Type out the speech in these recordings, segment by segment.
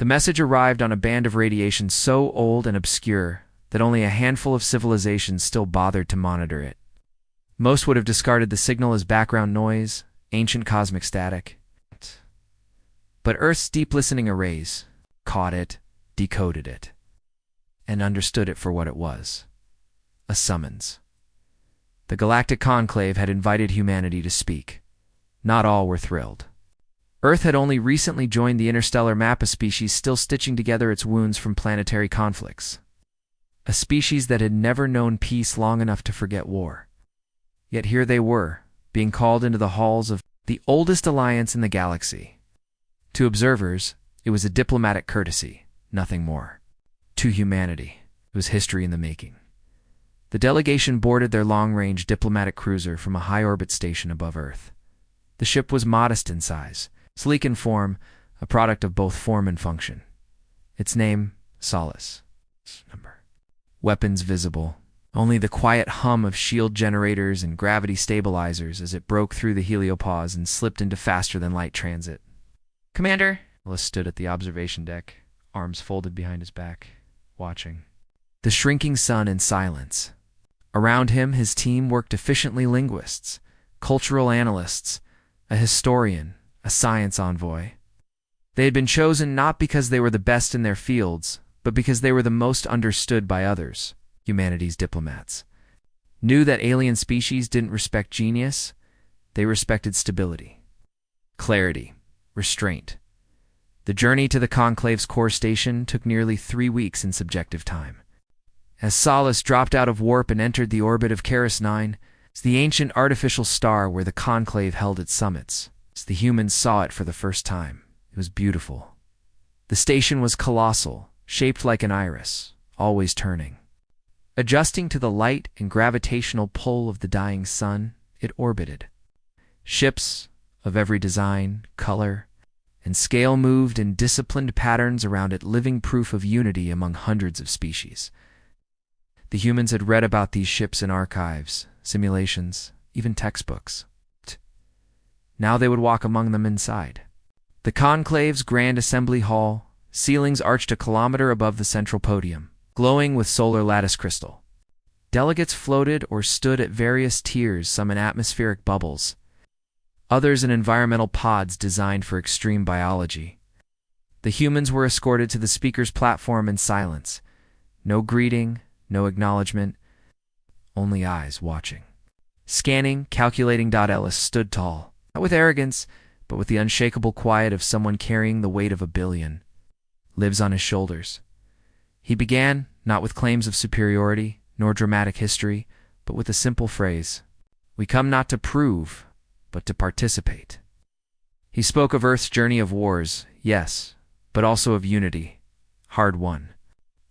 The message arrived on a band of radiation so old and obscure that only a handful of civilizations still bothered to monitor it. Most would have discarded the signal as background noise, ancient cosmic static. But Earth's deep listening arrays caught it, decoded it, and understood it for what it was: a summons. The Galactic Conclave had invited humanity to speak. Not all were thrilled. Earth had only recently joined the interstellar map, a species still stitching together its wounds from planetary conflicts. A species that had never known peace long enough to forget war. Yet here they were, being called into the halls of the oldest alliance in the galaxy. To observers, it was a diplomatic courtesy, nothing more. To humanity, it was history in the making. The delegation boarded their long-range diplomatic cruiser from a high-orbit station above Earth. The ship was modest in size, sleek in form, a product of both form and function. Its name, Solace. Number. Weapons visible. Only the quiet hum of shield generators and gravity stabilizers as it broke through the heliopause and slipped into faster-than-light transit. "Commander!" Ellis stood at the observation deck, arms folded behind his back, watching the shrinking sun in silence. Around him, his team worked efficiently: linguists, cultural analysts, a historian, a science envoy. They had been chosen not because they were the best in their fields, but because they were the most understood by others. Humanity's diplomats knew that alien species didn't respect genius, they respected stability, clarity, restraint. The journey to the Conclave's core station took nearly 3 weeks in subjective time. As Solace dropped out of warp and entered the orbit of Keras 9, the ancient artificial star where the Conclave held its summits, the humans saw it for the first time. It was beautiful. The station was colossal, shaped like an iris, always turning. Adjusting to the light and gravitational pull of the dying sun, it orbited. Ships of every design, color, and scale moved in disciplined patterns around it, living proof of unity among hundreds of species. The humans had read about these ships in archives, simulations, even textbooks. Now they would walk among them inside. The Conclave's grand assembly hall, ceilings arched a kilometer above the central podium, glowing with solar lattice crystal. Delegates floated or stood at various tiers, some in atmospheric bubbles, others in environmental pods designed for extreme biology. The humans were escorted to the speaker's platform in silence. No greeting, no acknowledgement, only eyes watching. Scanning, calculating. Ellis stood tall, not with arrogance, but with the unshakable quiet of someone carrying the weight of 1,000,000,000 lives on his shoulders. He began, not with claims of superiority, nor dramatic history, but with a simple phrase: "We come not to prove, but to participate." He spoke of Earth's journey of wars, yes, but also of unity, hard won,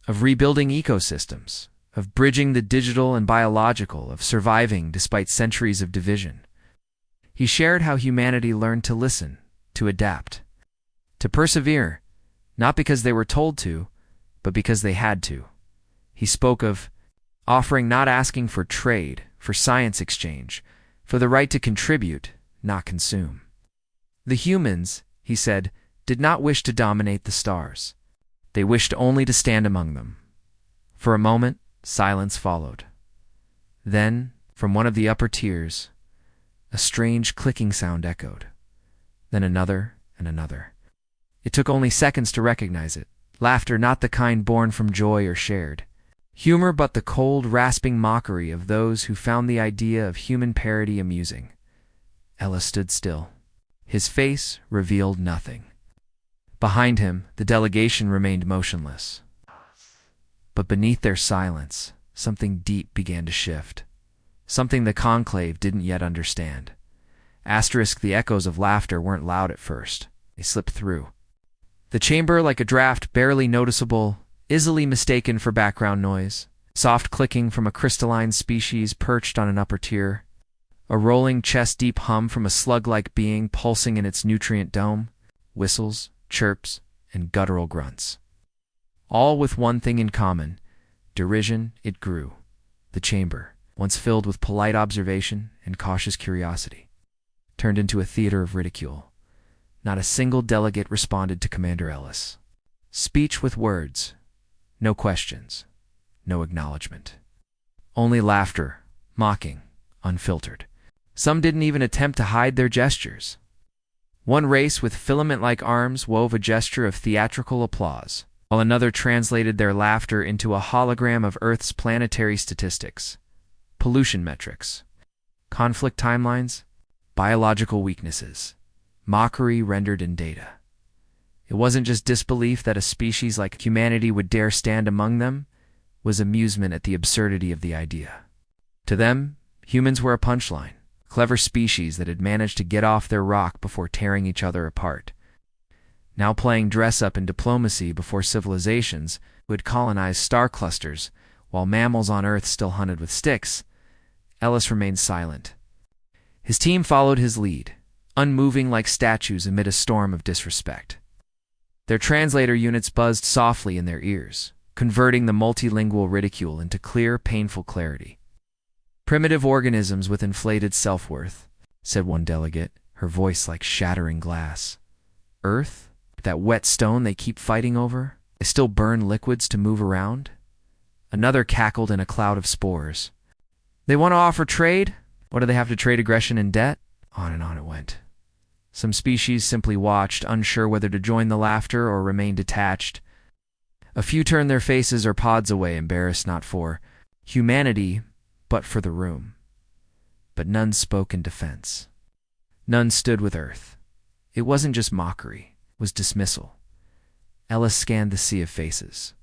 of rebuilding ecosystems, of bridging the digital and biological, of surviving despite centuries of division. He shared how humanity learned to listen, to adapt, to persevere, not because they were told to, but because they had to. He spoke of offering, not asking for trade, for science exchange, for the right to contribute, not consume. The humans, he said, did not wish to dominate the stars. They wished only to stand among them. For a moment, silence followed. Then, from one of the upper tiers, a strange clicking sound echoed. Then another and another. It took only seconds to recognize it. Laughter, not the kind born from joy or shared humor, but the cold, rasping mockery of those who found the idea of human parody amusing. Ellis stood still. His face revealed nothing. Behind him, the delegation remained motionless. But beneath their silence, something deep began to shift. Something the Conclave didn't yet understand. The echoes of laughter weren't loud at first. They slipped through the chamber like a draft, barely noticeable, easily mistaken for background noise. Soft clicking from a crystalline species perched on an upper tier. A rolling chest-deep hum from a slug-like being pulsing in its nutrient dome. Whistles, chirps, and guttural grunts. All with one thing in common: derision. It grew. The chamber, once filled with polite observation and cautious curiosity, turned into a theater of ridicule. Not a single delegate responded to Commander Ellis. Speech with words. No questions. No acknowledgement. Only laughter, mocking, unfiltered. Some didn't even attempt to hide their gestures. One race with filament-like arms wove a gesture of theatrical applause, while another translated their laughter into a hologram of Earth's planetary statistics, pollution metrics, conflict timelines, biological weaknesses, mockery rendered in data. It wasn't just disbelief that a species like humanity would dare stand among them, it was amusement at the absurdity of the idea. To them, humans were a punchline, a clever species that had managed to get off their rock before tearing each other apart. Now playing dress-up in diplomacy before civilizations who had colonized star clusters, while mammals on Earth still hunted with sticks, Ellis remained silent. His team followed his lead, unmoving like statues amid a storm of disrespect. Their translator units buzzed softly in their ears, converting the multilingual ridicule into clear, painful clarity. "Primitive organisms with inflated self-worth," said one delegate, her voice like shattering glass. "Earth? That wet stone they keep fighting over? They still burn liquids to move around?" Another cackled in a cloud of spores. "They want to offer trade? What do they have to trade aggression and debt?" On and on it went. Some species simply watched, unsure whether to join the laughter or remain detached. A few turned their faces or pods away, embarrassed not for humanity, but for the room. But none spoke in defense. None stood with Earth. It wasn't just mockery, it was dismissal. Ellis scanned the sea of faces.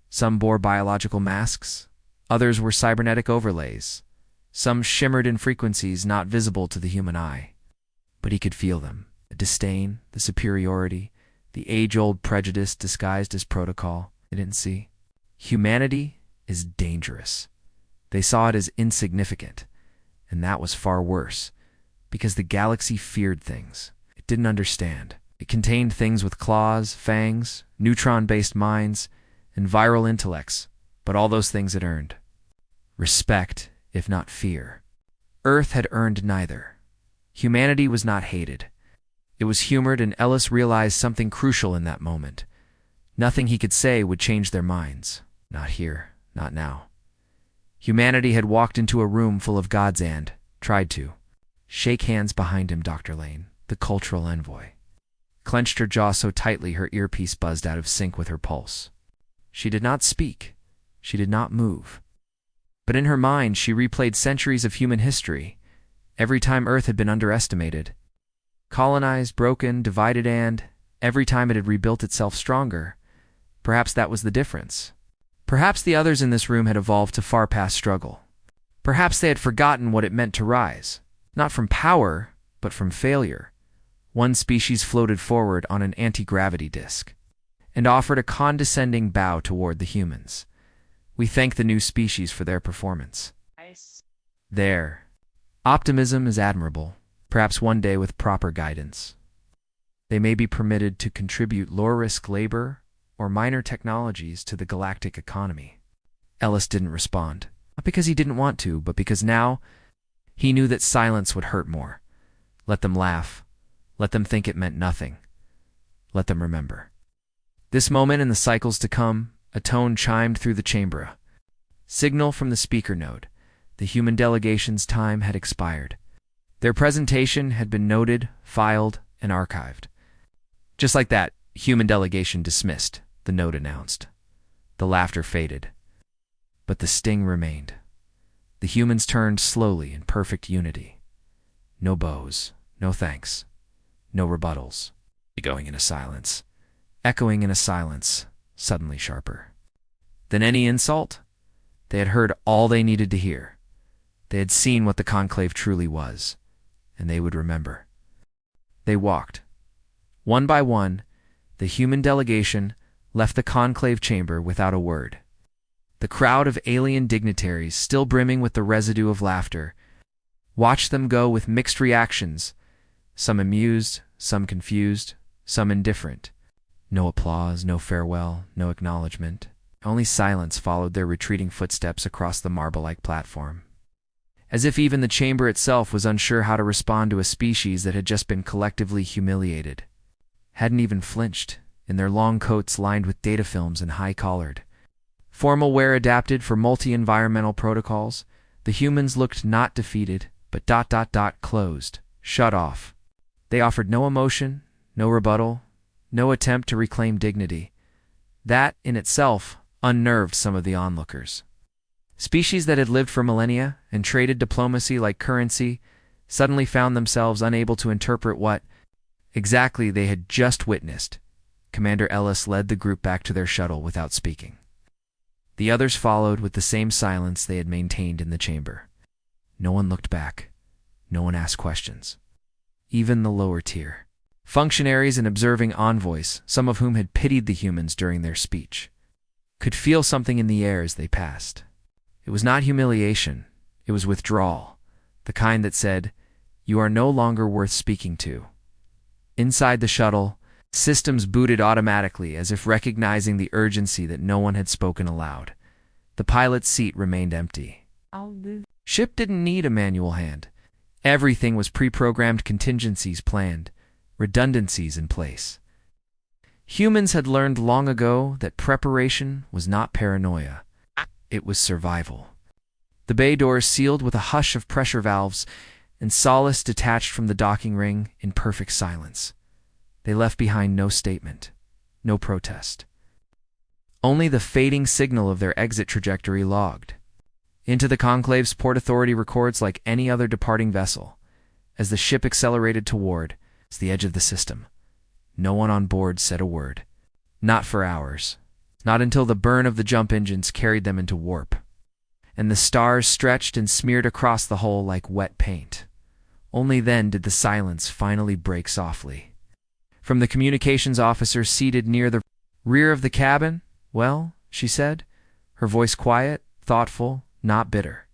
Some bore biological masks, others were cybernetic overlays. Some shimmered in frequencies not visible to the human eye. But he could feel them, the disdain, the superiority, the age-old prejudice disguised as protocol. They didn't see. Humanity is dangerous. They saw it as insignificant, and that was far worse, because the galaxy feared things. It didn't understand. It contained things with claws, fangs, neutron-based minds, and viral intellects, but all those things it earned. Respect, if not fear. Earth had earned neither. Humanity was not hated. It was humored, and Ellis realized something crucial in that moment. Nothing he could say would change their minds. Not here, not now. Humanity had walked into a room full of gods and tried to. "Shake hands behind him, Dr. Lane," the cultural envoy. Clenched her jaw so tightly her earpiece buzzed out of sync with her pulse. She did not speak. She did not move. But in her mind she replayed centuries of human history. Every time Earth had been underestimated, colonized, broken, divided, and every time it had rebuilt itself stronger. Perhaps that was the difference. Perhaps the others in this room had evolved to far past struggle. Perhaps they had forgotten what it meant to rise, not from power, but from failure. One species floated forward on an anti-gravity disk and offered a condescending bow toward the humans. "We thank the new species for their performance." Nice. There. Optimism is admirable, perhaps one day with proper guidance. They may be permitted to contribute low-risk labor or minor technologies to the galactic economy. Ellis didn't respond, not because he didn't want to, but because now he knew that silence would hurt more. Let them laugh. Let them think it meant nothing. Let them remember. This moment in the cycles to come, a tone chimed through the chamber. Signal from the speaker node. The human delegation's time had expired. Their presentation had been noted, filed, and archived. Just like that, human delegation dismissed, the note announced. The laughter faded. But the sting remained. The humans turned slowly in perfect unity. No bows, no thanks, no rebuttals. Going in a silence. Echoing in a silence, suddenly sharper than any insult. They had heard all they needed to hear. They had seen what the conclave truly was, and they would remember. They walked. One by one, the human delegation left the conclave chamber without a word. The crowd of alien dignitaries, still brimming with the residue of laughter, watched them go with mixed reactions, some amused, some confused, some indifferent. No applause, no farewell, no acknowledgement. Only silence followed their retreating footsteps across the marble-like platform. As if even the chamber itself was unsure how to respond to a species that had just been collectively humiliated. Hadn't even flinched. in their long coats lined with data films and high-collared. Formal wear adapted for multi-environmental protocols, the humans looked not defeated, but closed, shut off. They offered no emotion, no rebuttal, no attempt to reclaim dignity. That, in itself, unnerved some of the onlookers. Species that had lived for millennia and traded diplomacy like currency suddenly found themselves unable to interpret what exactly they had just witnessed. Commander Ellis led the group back to their shuttle without speaking. The others followed with the same silence they had maintained in the chamber. No one looked back. No one asked questions. Even the lower tier. Functionaries and observing envoys, some of whom had pitied the humans during their speech, could feel something in the air as they passed. It was not humiliation. It was withdrawal, the kind that said, "You are no longer worth speaking to." Inside the shuttle, systems booted automatically as if recognizing the urgency that no one had spoken aloud. The pilot's seat remained empty. Ship didn't need a manual hand. Everything was pre-programmed, contingencies planned, redundancies in place. Humans had learned long ago that preparation was not paranoia. It was survival. The bay doors sealed with a hush of pressure valves, and Solace detached from the docking ring in perfect silence. They left behind no statement, no protest. Only the fading signal of their exit trajectory logged. Into the Conclave's Port Authority records like any other departing vessel, as the ship accelerated toward the edge of the system. No one on board said a word. Not for hours. Not until the burn of the jump engines carried them into warp, and the stars stretched and smeared across the hull like wet paint. Only then did the silence finally break softly. From the communications officer seated near the rear of the cabin, "Well," she said, her voice quiet, thoughtful, not bitter.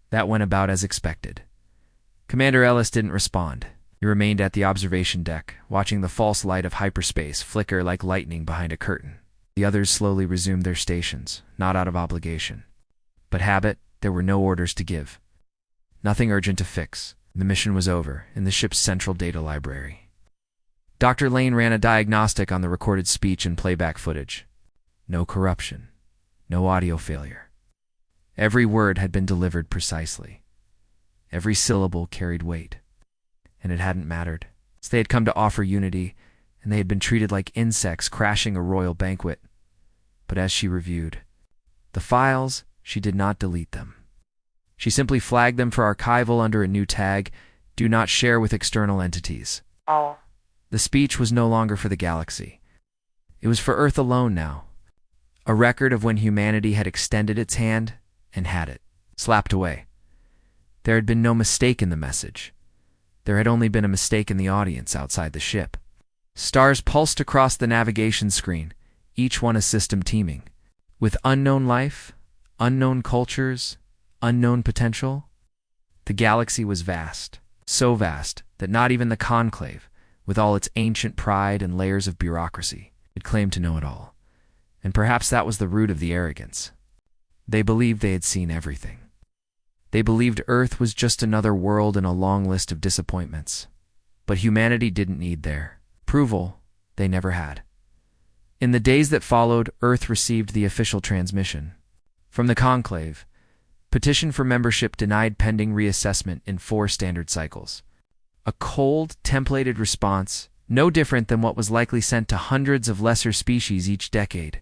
That went about as expected. Commander Ellis didn't respond. He remained at the observation deck, watching the false light of hyperspace flicker like lightning behind a curtain. The others slowly resumed their stations, not out of obligation. But habit, there were no orders to give. Nothing urgent to fix. The mission was over, in the ship's central data library. Dr. Lane ran a diagnostic on the recorded speech and playback footage. No corruption. No audio failure. Every word had been delivered precisely. Every syllable carried weight. And it hadn't mattered. They had come to offer unity, and they had been treated like insects crashing a royal banquet. But as she reviewed the files, she did not delete them. She simply flagged them for archival under a new tag, "Do not share with external entities." The speech was no longer for the galaxy. It was for Earth alone now. A record of when humanity had extended its hand and had it slapped away. There had been no mistake in the message. There had only been a mistake in the audience outside the ship. Stars pulsed across the navigation screen, each one a system teeming with unknown life, unknown cultures, unknown potential. The galaxy was vast, so vast that not even the Conclave, with all its ancient pride and layers of bureaucracy, had claimed to know it all. And perhaps that was the root of the arrogance. They believed they had seen everything. They believed Earth was just another world in a long list of disappointments. But humanity didn't need their approval. They never had. In the days that followed, Earth received the official transmission from the Conclave. Petition for membership denied pending reassessment in 4 standard cycles. A cold, templated response, no different than what was likely sent to hundreds of lesser species each decade.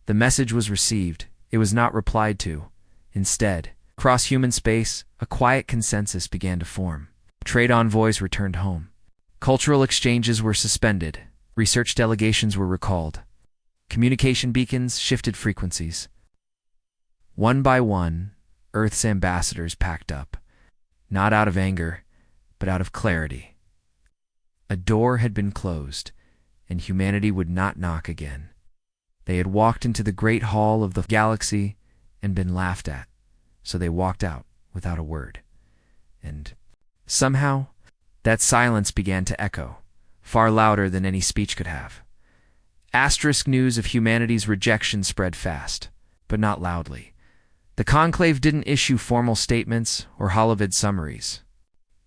The message was received. It was not replied to. Instead, across human space, a quiet consensus began to form. Trade envoys returned home. Cultural exchanges were suspended. Research delegations were recalled. Communication beacons shifted frequencies. One by one, Earth's ambassadors packed up, not out of anger, but out of clarity. A door had been closed, and humanity would not knock again. They had walked into the great hall of the galaxy and been laughed at, so they walked out without a word. And somehow, that silence began to echo, far louder than any speech could have. Asterisk news of humanity's rejection spread fast, but not loudly. The Conclave didn't issue formal statements or holovid summaries.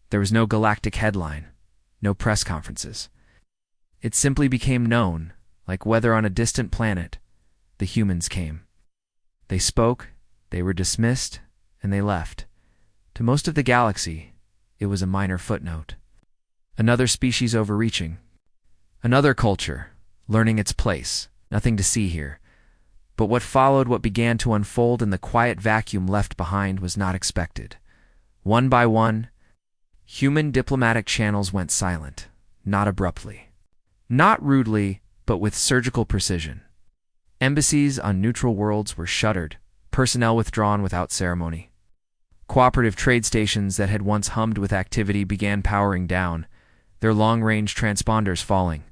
There was no galactic headline, no press conferences. It simply became known, like weather on a distant planet, the humans came. They spoke, they were dismissed, and they left. To most of the galaxy, it was a minor footnote. Another species overreaching. Another culture, learning its place. Nothing to see here. But what followed, what began to unfold in the quiet vacuum left behind, was not expected. One by one, human diplomatic channels went silent, not abruptly. Not rudely, but with surgical precision. Embassies on neutral worlds were shuttered, personnel withdrawn without ceremony. Cooperative trade stations that had once hummed with activity began powering down, their long-range transponders falling.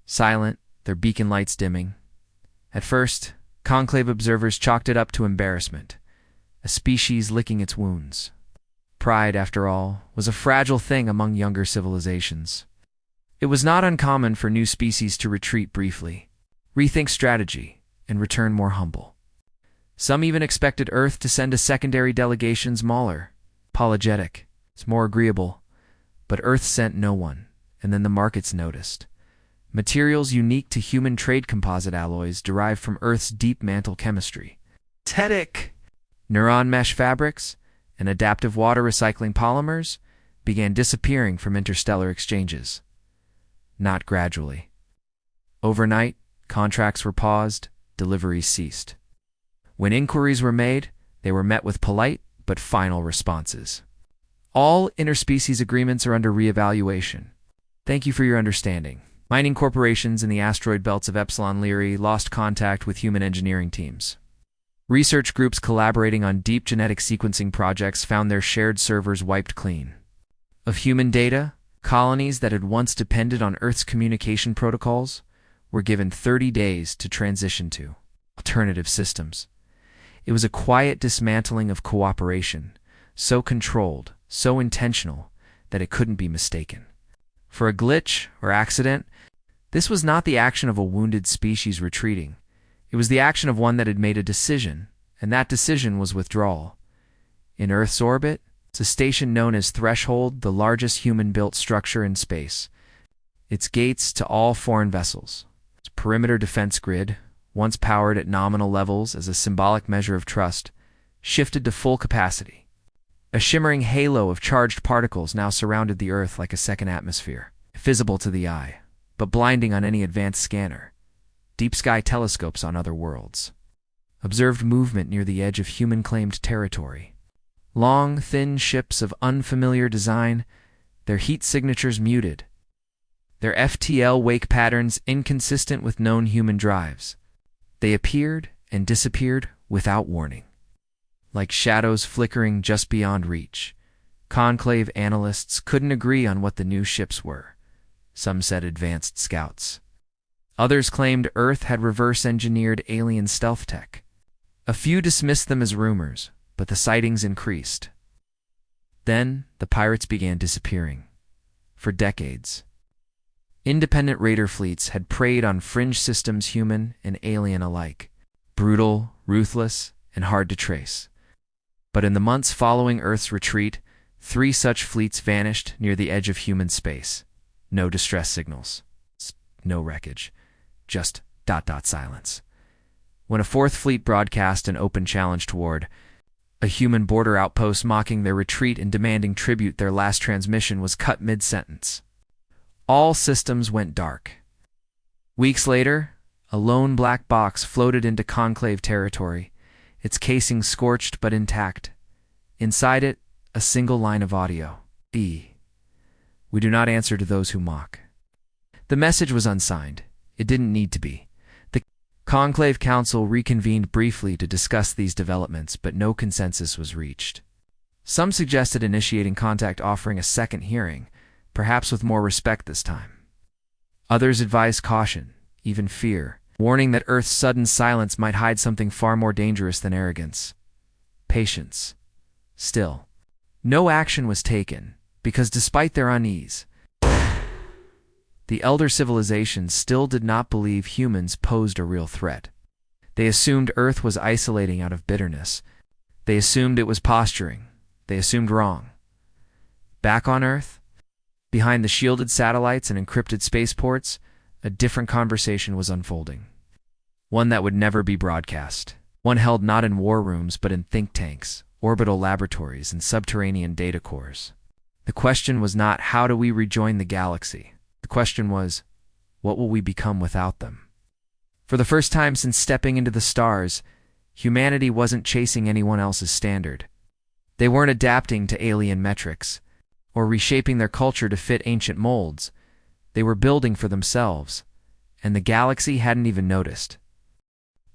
Silent, their beacon lights dimming. At first, Conclave observers chalked it up to embarrassment, a species licking its wounds. Pride, after all, was a fragile thing among younger civilizations. It was not uncommon for new species to retreat briefly, rethink strategy, and return more humble. Some even expected Earth to send a secondary delegation, smaller, apologetic, more agreeable. But Earth sent no one, and then the markets noticed. Materials unique to human trade composite alloys derived from Earth's deep mantle chemistry. Synthetic neuron mesh fabrics and adaptive water recycling polymers began disappearing from interstellar exchanges. Not gradually. Overnight, contracts were paused, deliveries ceased. When inquiries were made, they were met with polite but final responses. All interspecies agreements are under reevaluation. Thank you for your understanding. Mining corporations in the asteroid belts of Epsilon Lyrae lost contact with human engineering teams. Research groups collaborating on deep genetic sequencing projects found their shared servers wiped clean. Of human data, colonies that had once depended on Earth's communication protocols were given 30 days to transition to alternative systems. It was a quiet dismantling of cooperation, so controlled, so intentional, that it couldn't be mistaken. For a glitch or accident, this was not the action of a wounded species retreating. It was the action of one that had made a decision, and that decision was withdrawal. In Earth's orbit, it's a station known as Threshold, the largest human-built structure in space. Its gates to all foreign vessels. Its perimeter defense grid, once powered at nominal levels as a symbolic measure of trust, shifted to full capacity. A shimmering halo of charged particles now surrounded the Earth like a second atmosphere, visible to the eye, but blinding on any advanced scanner. Deep sky telescopes on other worlds observed movement near the edge of human-claimed territory. Long, thin ships of unfamiliar design, their heat signatures muted, their FTL wake patterns inconsistent with known human drives. They appeared and disappeared without warning. Like shadows flickering just beyond reach, Conclave analysts couldn't agree on what the new ships were. Some said advanced scouts. Others claimed Earth had reverse-engineered alien stealth tech. A few dismissed them as rumors, but the sightings increased. Then, the pirates began disappearing. For decades. Independent raider fleets had preyed on fringe systems, human and alien alike. Brutal, ruthless, and hard to trace. But in the months following Earth's retreat, 3 such fleets vanished near the edge of human space. No distress signals. No wreckage. Just ... silence. When a 4th fleet broadcast an open challenge toward a human border outpost mocking their retreat and demanding tribute, their last transmission was cut mid-sentence. All systems went dark. Weeks later, a lone black box floated into Conclave territory, its casing scorched but intact. Inside it, a single line of audio. We do not answer to those who mock. The message was unsigned. It didn't need to be. The Conclave Council reconvened briefly to discuss these developments, but no consensus was reached. Some suggested initiating contact, offering a second hearing, perhaps with more respect this time. Others advised caution, even fear, warning that Earth's sudden silence might hide something far more dangerous than arrogance. Patience. Still, no action was taken, because despite their unease, the elder civilizations still did not believe humans posed a real threat. They assumed Earth was isolating out of bitterness. They assumed it was posturing. They assumed wrong. Back on Earth, behind the shielded satellites and encrypted spaceports, a different conversation was unfolding. One that would never be broadcast. One held not in war rooms but in think tanks, orbital laboratories, and subterranean data cores. The question was not, how do we rejoin the galaxy? The question was, what will we become without them? For the first time since stepping into the stars, humanity wasn't chasing anyone else's standard. They weren't adapting to alien metrics, or reshaping their culture to fit ancient molds. They were building for themselves, and the galaxy hadn't even noticed.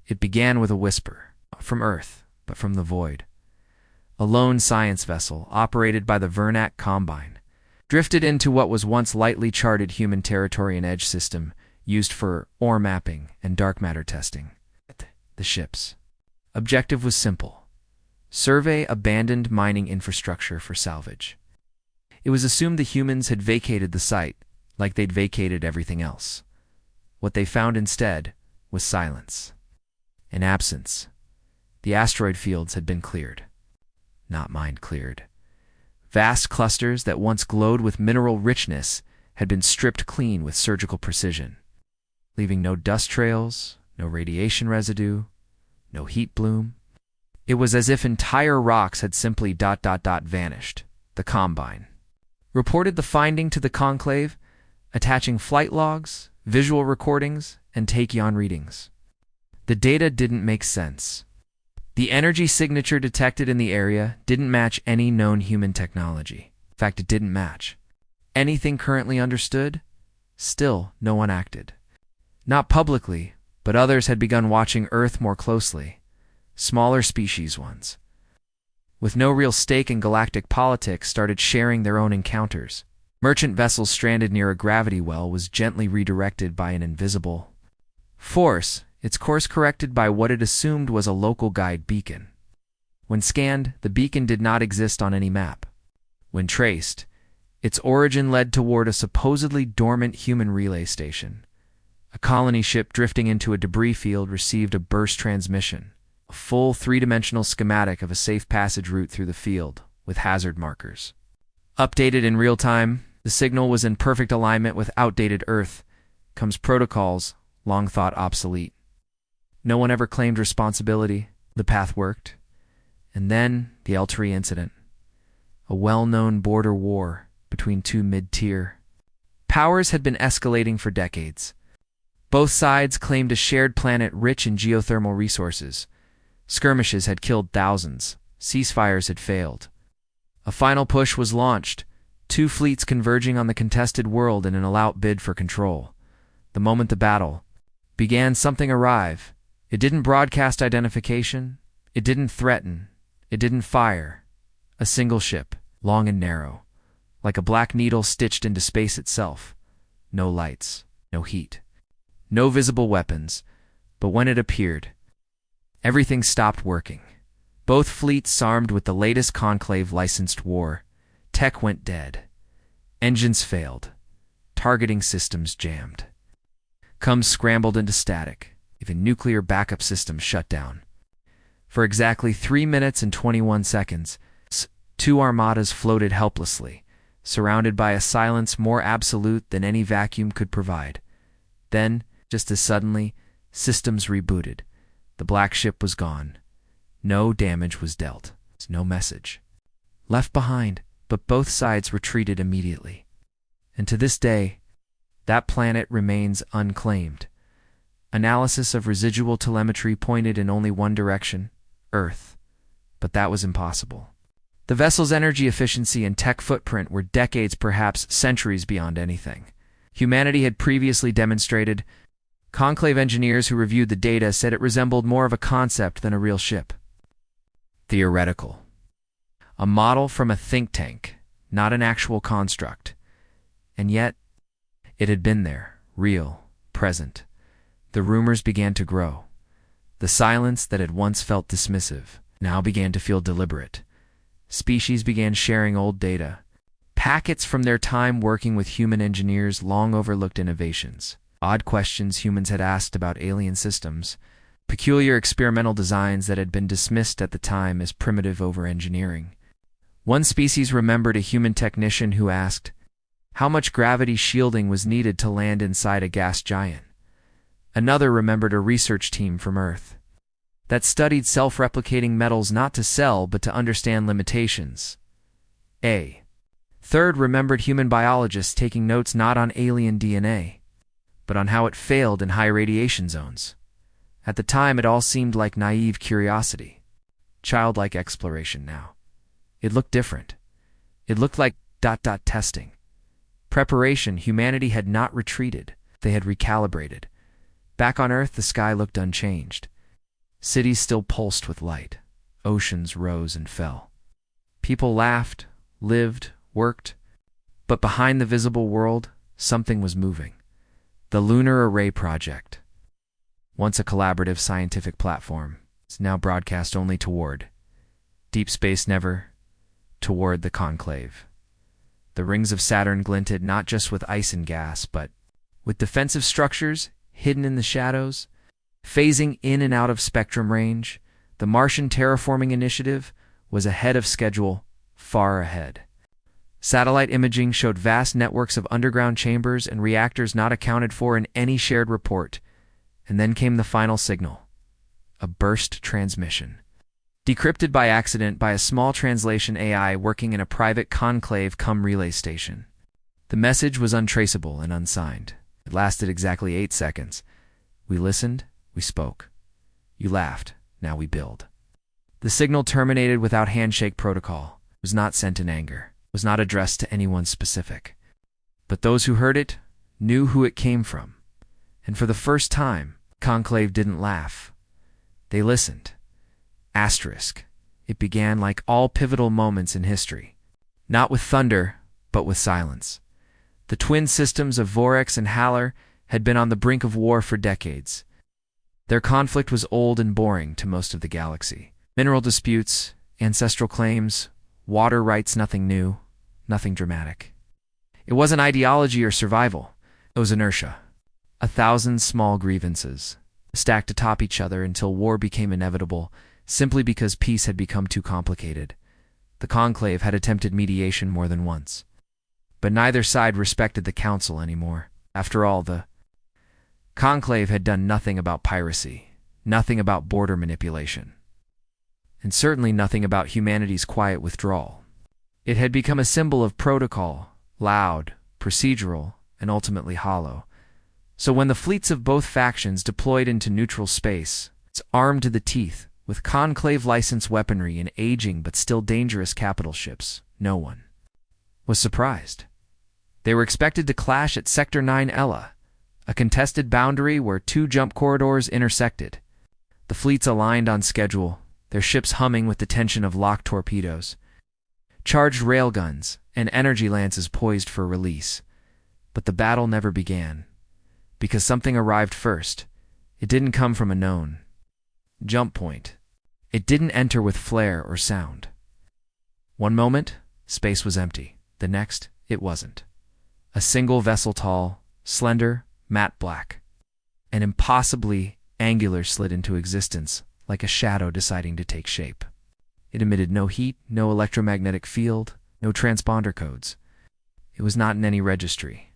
It began with a whisper, not from Earth, but from the void. A lone science vessel, operated by the Vernac Combine, drifted into what was once lightly charted human territory and edge system, used for ore mapping and dark matter testing. The ship's objective was simple: survey abandoned mining infrastructure for salvage. It was assumed the humans had vacated the site, like they'd vacated everything else. What they found instead was silence. An absence. The asteroid fields had been cleared. Not mind-cleared. Vast clusters that once glowed with mineral richness had been stripped clean with surgical precision, leaving no dust trails, no radiation residue, no heat bloom. It was as if entire rocks had simply vanished. The Combine reported the finding to the Conclave, attaching flight logs, visual recordings, and tachyon readings. The data didn't make sense. The energy signature detected in the area didn't match any known human technology. In fact, it didn't match anything currently understood. Still, no one acted. Not publicly, but others had begun watching Earth more closely. Smaller species ones, with no real stake in galactic politics, started sharing their own encounters. Merchant vessels stranded near a gravity well was gently redirected by an invisible force, its course corrected by what it assumed was a local guide beacon. When scanned, the beacon did not exist on any map. When traced, its origin led toward a supposedly dormant human relay station. A colony ship drifting into a debris field received a burst transmission, a full three-dimensional schematic of a safe passage route through the field, with hazard markers. Updated in real time, the signal was in perfect alignment with outdated Earth comes protocols long thought obsolete. No one ever claimed responsibility. The path worked. And then the Elteri incident, a well-known border war between two mid-tier powers had been escalating for decades. Both sides claimed a shared planet rich in geothermal resources. Skirmishes had killed thousands. Ceasefires had failed. A final push was launched, two fleets converging on the contested world in an all-out bid for control. The moment the battle began, something arrived. It didn't broadcast identification. It didn't threaten. It didn't fire. A single ship, long and narrow, like a black needle stitched into space itself. No lights, no heat, no visible weapons. But when it appeared, everything stopped working. Both fleets armed with the latest Conclave-licensed war. Tech went dead. Engines failed. Targeting systems jammed. Comms scrambled into static. Even nuclear backup systems shut down. For exactly 3 minutes and 21 seconds, two armadas floated helplessly, surrounded by a silence more absolute than any vacuum could provide. Then, just as suddenly, systems rebooted. The black ship was gone. No damage was dealt. No message left behind, but both sides retreated immediately. And to this day, that planet remains unclaimed. Analysis of residual telemetry pointed in only one direction, Earth. But that was impossible. The vessel's energy efficiency and tech footprint were decades, perhaps centuries beyond anything humanity had previously demonstrated. Conclave engineers who reviewed the data said it resembled more of a concept than a real ship. Theoretical. A model from a think tank, not an actual construct. And yet, it had been there, real, present. The rumors began to grow. The silence that had once felt dismissive now began to feel deliberate. Species began sharing old data, packets from their time working with human engineers, long overlooked innovations, odd questions humans had asked about alien systems, peculiar experimental designs that had been dismissed at the time as primitive over-engineering. One species remembered a human technician who asked, How much gravity shielding was needed to land inside a gas giant? Another remembered a research team from Earth that studied self-replicating metals not to sell but to understand limitations. A third remembered human biologists taking notes not on alien DNA, but on how it failed in high radiation zones. At the time, it all seemed like naive curiosity, childlike exploration now. It looked different. It looked like ... testing. Preparation. Humanity had not retreated. They had recalibrated. Back on Earth, the sky looked unchanged. Cities still pulsed with light. Oceans rose and fell. People laughed, lived, worked. But behind the visible world, something was moving. The Lunar Array Project, once a collaborative scientific platform, is now broadcast only toward deep space, never toward the conclave. The rings of Saturn glinted not just with ice and gas, but with defensive structures hidden in the shadows. Phasing in and out of spectrum range, the Martian terraforming initiative was ahead of schedule, far ahead. Satellite imaging showed vast networks of underground chambers and reactors not accounted for in any shared report. And then came the final signal, a burst transmission. Decrypted by accident by a small translation AI working in a private conclave relay station. The message was untraceable and unsigned. It lasted exactly 8 seconds. We listened, we spoke. You laughed, now we build. The signal terminated without handshake protocol. It was not sent in anger. It was not addressed to anyone specific. But those who heard it knew who it came from. And for the first time, Conclave didn't laugh. They listened. Asterisk. It began like all pivotal moments in history. Not with thunder, but with silence. The twin systems of Vorex and Haller had been on the brink of war for decades. Their conflict was old and boring to most of the galaxy. Mineral disputes, ancestral claims, water rights, nothing new, nothing dramatic. It wasn't ideology or survival. It was inertia. 1,000 small grievances, stacked atop each other until war became inevitable, simply because peace had become too complicated. The Conclave had attempted mediation more than once. But neither side respected the Council anymore. After all, the Conclave had done nothing about piracy, nothing about border manipulation, and certainly nothing about humanity's quiet withdrawal. It had become a symbol of protocol, loud, procedural, and ultimately hollow. So when the fleets of both factions deployed into neutral space, it's armed to the teeth, with Conclave-licensed weaponry and aging but still dangerous capital ships, no one was surprised. They were expected to clash at Sector 9 Ella, a contested boundary where 2 jump corridors intersected. The fleets aligned on schedule, their ships humming with the tension of locked torpedoes, charged railguns, and energy lances poised for release. But the battle never began, because something arrived first. It didn't come from a known jump point. It didn't enter with flare or sound. One moment, space was empty. The next, it wasn't. A single vessel, tall, slender, matte black, and impossibly angular, slid into existence like a shadow deciding to take shape. It emitted no heat, no electromagnetic field, no transponder codes. It was not in any registry.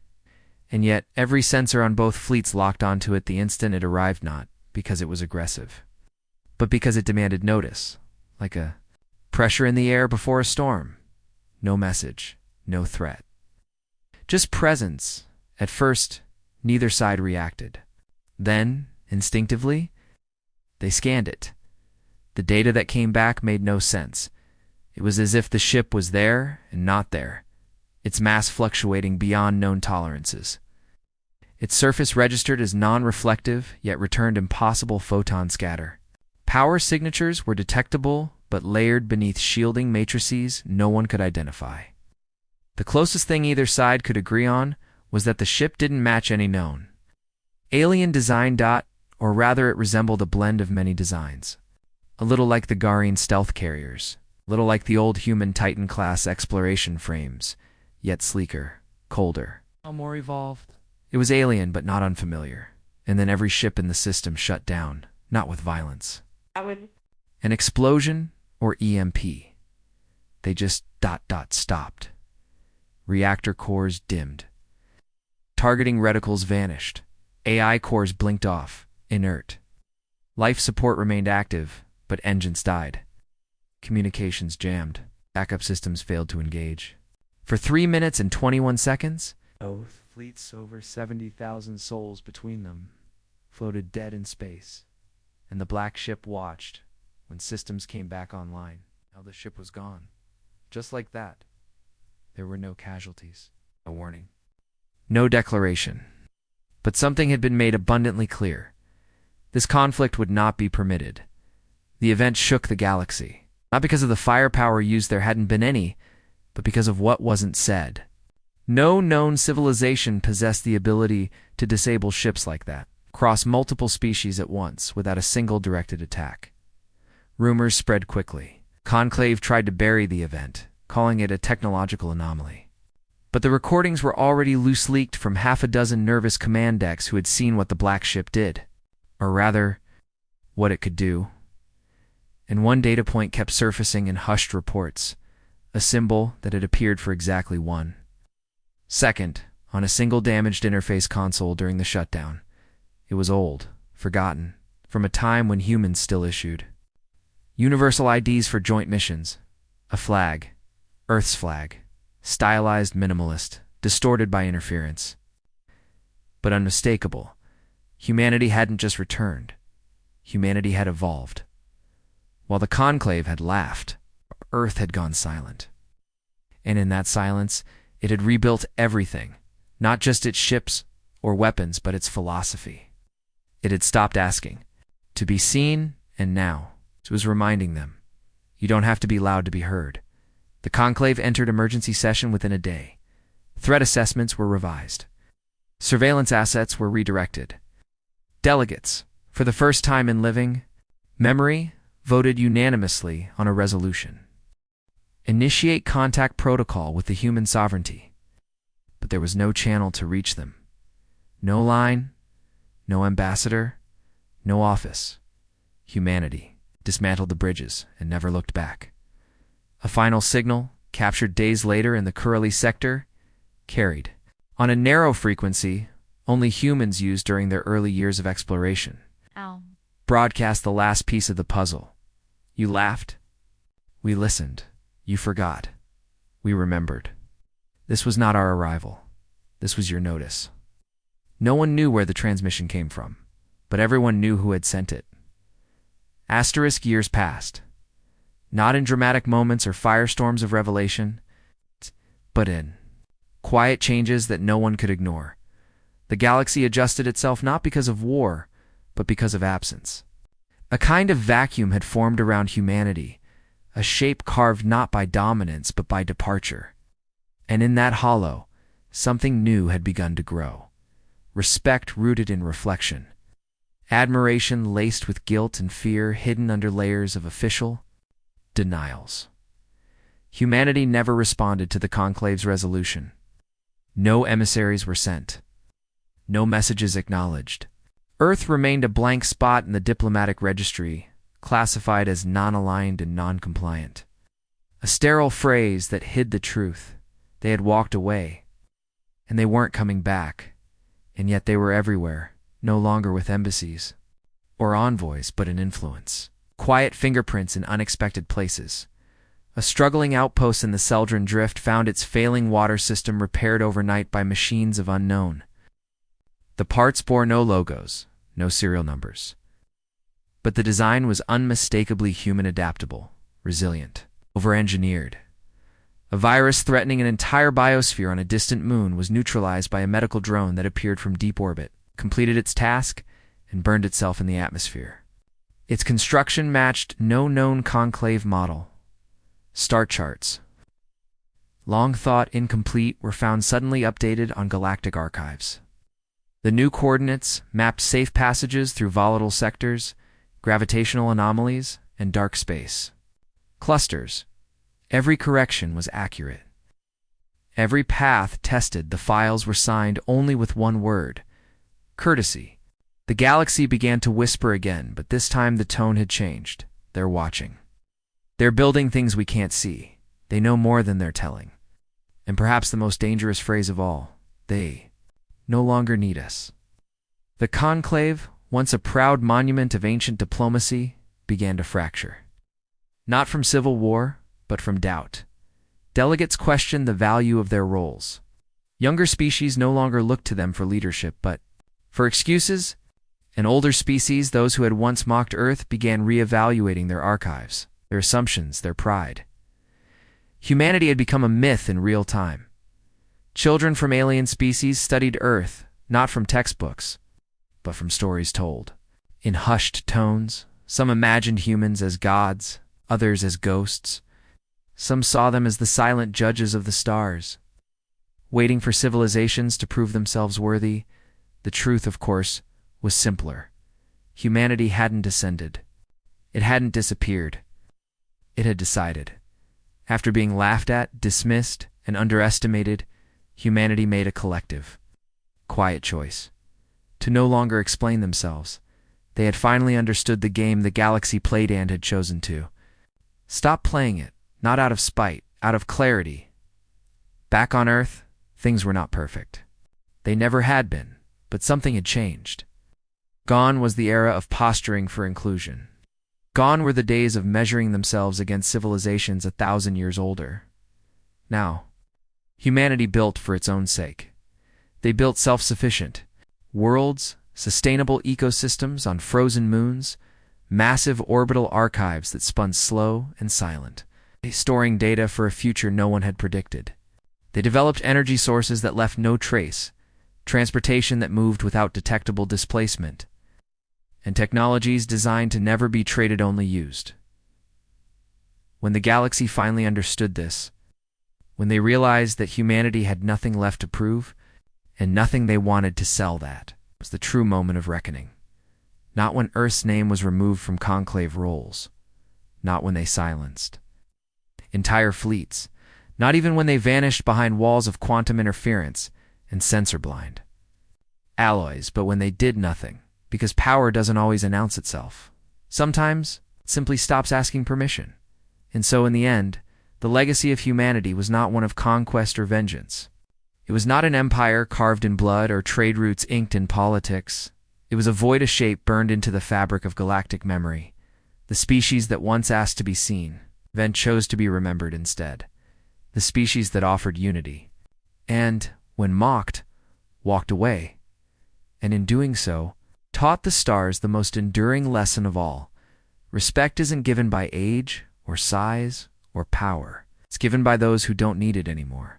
And yet, every sensor on both fleets locked onto it the instant it arrived, not because it was aggressive, but because it demanded notice, like a pressure in the air before a storm. No message, no threat. Just presence. At first, neither side reacted. Then, instinctively, they scanned it. The data that came back made no sense. It was as if the ship was there and not there, its mass fluctuating beyond known tolerances. Its surface registered as non-reflective, yet returned impossible photon scatter. Power signatures were detectable, but layered beneath shielding matrices no one could identify. The closest thing either side could agree on was that the ship didn't match any known alien design. Or rather, it resembled a blend of many designs. A little like the Garian stealth carriers, a little like the old human Titan-class exploration frames, yet sleeker, colder, more evolved. It was alien but not unfamiliar, and then every ship in the system shut down, not with violence. An explosion or EMP. They just ... stopped. Reactor cores dimmed. Targeting reticles vanished. AI cores blinked off, inert. Life support remained active, but engines died. Communications jammed. Backup systems failed to engage. For 3 minutes and 21 seconds, both fleets, over 70,000 souls between them, floated dead in space, and the black ship watched when systems came back online. Now the ship was gone. Just like that. There were no casualties. No warning. No declaration. But something had been made abundantly clear. This conflict would not be permitted. The event shook the galaxy. Not because of the firepower used, there hadn't been any, but because of what wasn't said. No known civilization possessed the ability to disable ships like that, cross multiple species at once without a single directed attack. Rumors spread quickly. Conclave tried to bury the event, calling it a technological anomaly. But the recordings were already loose leaked from half a dozen nervous command decks who had seen what the black ship did. Or rather, what it could do. And one data point kept surfacing in hushed reports, a symbol that had appeared for exactly 1 second on a single damaged interface console during the shutdown. It was old, forgotten, from a time when humans still issued universal IDs for joint missions. A flag, Earth's flag, stylized minimalist, distorted by interference. But unmistakable. Humanity hadn't just returned. Humanity had evolved. While the Conclave had laughed, Earth had gone silent. And in that silence, it had rebuilt everything, not just its ships or weapons, but its philosophy. It had stopped asking to be seen, and now it was reminding them, you don't have to be loud to be heard. The Conclave entered emergency session within a day. Threat assessments were revised. Surveillance assets were redirected. Delegates, for the first time in living memory, voted unanimously on a resolution. Initiate contact protocol with the human sovereignty. But there was no channel to reach them. No line, no ambassador, no office. Humanity dismantled the bridges and never looked back. A final signal, captured days later in the Curly sector, carried, on a narrow frequency only humans used during their early years of exploration, broadcast the last piece of the puzzle. You laughed. We listened. You forgot. We remembered. This was not our arrival. This was your notice. No one knew where the transmission came from, but everyone knew who had sent it. Asterisk years passed. Not in dramatic moments or firestorms of revelation, but in quiet changes that no one could ignore. The galaxy adjusted itself not because of war, but because of absence. A kind of vacuum had formed around humanity, a shape carved not by dominance but by departure. And in that hollow, something new had begun to grow. Respect rooted in reflection. Admiration laced with guilt and fear hidden under layers of official denials. Humanity never responded to the Conclave's resolution. No emissaries were sent. No messages acknowledged. Earth remained a blank spot in the diplomatic registry, classified as non-aligned and non-compliant. A sterile phrase that hid the truth. They had walked away, and they weren't coming back, and yet they were everywhere, no longer with embassies or envoys, but an influence. Quiet fingerprints in unexpected places. A struggling outpost in the Seldrin Drift found its failing water system repaired overnight by machines of unknown. The parts bore no logos, no serial numbers. But the design was unmistakably human, adaptable, resilient, over-engineered. A virus threatening an entire biosphere on a distant moon was neutralized by a medical drone that appeared from deep orbit, completed its task, and burned itself in the atmosphere. Its construction matched no known Conclave model. Star charts, long thought incomplete, were found suddenly updated on galactic archives. The new coordinates mapped safe passages through volatile sectors, gravitational anomalies, and dark space. Clusters. Every correction was accurate. Every path tested. The files were signed only with one word: courtesy. The galaxy began to whisper again, but this time the tone had changed. They're watching. They're building things we can't see. They know more than they're telling. And perhaps the most dangerous phrase of all, they no longer need us. The conclave, once a proud monument of ancient diplomacy, began to fracture. Not from civil war, but from doubt. Delegates questioned the value of their roles. Younger species no longer looked to them for leadership, but for excuses, and older species, those who had once mocked Earth, began re-evaluating their archives, their assumptions, their pride. Humanity had become a myth in real time. Children from alien species studied Earth, not from textbooks, but from stories told. In hushed tones, some imagined humans as gods, others as ghosts. Some saw them as the silent judges of the stars, waiting for civilizations to prove themselves worthy. The truth, of course, was simpler. Humanity hadn't descended. It hadn't disappeared. It had decided. After being laughed at, dismissed, and underestimated, humanity made a collective, quiet choice. To no longer explain themselves. They had finally understood the game the galaxy played and had chosen to stop playing it, not out of spite, out of clarity. Back on Earth, things were not perfect. They never had been, but something had changed. Gone was the era of posturing for inclusion. Gone were the days of measuring themselves against civilizations 1,000 years older. Now, humanity built for its own sake. They built self-sufficient worlds, sustainable ecosystems on frozen moons, massive orbital archives that spun slow and silent, storing data for a future no one had predicted. They developed energy sources that left no trace, transportation that moved without detectable displacement, and technologies designed to never be traded, only used. When the galaxy finally understood this, when they realized that humanity had nothing left to prove, and nothing they wanted to sell, that was the true moment of reckoning. Not when Earth's name was removed from conclave rolls, not when they silenced entire fleets, not even when they vanished behind walls of quantum interference and sensor-blind alloys, but when they did nothing, because power doesn't always announce itself. Sometimes it simply stops asking permission. And so in the end, the legacy of humanity was not one of conquest or vengeance. It was not an empire carved in blood or trade routes inked in politics. It was a void of shape burned into the fabric of galactic memory. The species that once asked to be seen, then chose to be remembered instead. The species that offered unity. And, when mocked, walked away. And in doing so, taught the stars the most enduring lesson of all. Respect isn't given by age, or size, or power. It's given by those who don't need it anymore.